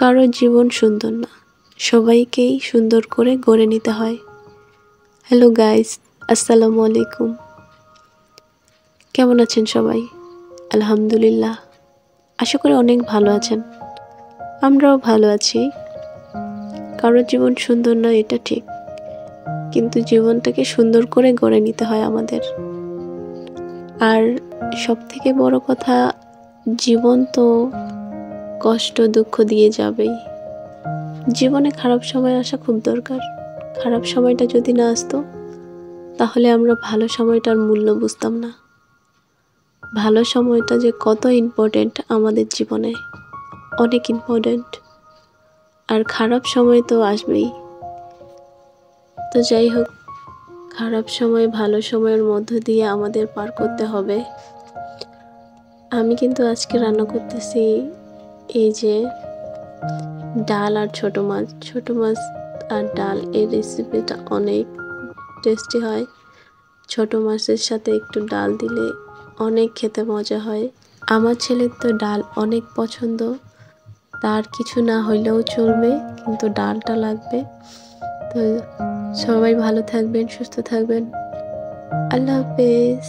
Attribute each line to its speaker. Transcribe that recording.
Speaker 1: কারো জীবন সুন্দর না, সবাইকেই সুন্দর করে গড়ে নিতে হয়। হ্যালো গাইস, আসসালামু আলাইকুম। কেমন আছেন সবাই? আলহামদুলিল্লাহ, আশা করি অনেক ভালো আছেন। আমরাও ভালো আছি। কারোর জীবন সুন্দর না এটা ঠিক, কিন্তু জীবনটাকে সুন্দর করে গড়ে নিতে হয় আমাদের। আর সব থেকে বড় কথা, জীবন তো কষ্ট দুঃখ দিয়ে যাবেই। জীবনে খারাপ সময় আসা খুব দরকার। খারাপ সময়টা যদি না আসতো, তাহলে আমরা ভালো সময়টার মূল্য বুঝতাম না। ভালো সময়টা যে কত ইম্পর্টেন্ট আমাদের জীবনে, অনেক ইম্পর্টেন্ট। আর খারাপ সময় তো আসবেই। তো যাই হোক, খারাপ সময় ভালো সময়ের মধ্য দিয়ে আমাদের পার করতে হবে। আমি কিন্তু আজকে রান্না করতেছি এই যে ডাল আর ছোট মাছ আর ডাল। এই রেসিপিটা অনেক টেস্টি হয়। ছোট মাছের সাথে একটু ডাল দিলে অনেক খেতে মজা হয়। আমার ছেলের তো ডাল অনেক পছন্দ, তার কিছু না হইলেও চলবে, কিন্তু ডালটা লাগবে। তো সবাই ভালো থাকবেন, সুস্থ থাকবেন। আল্লাহ হাফেজ।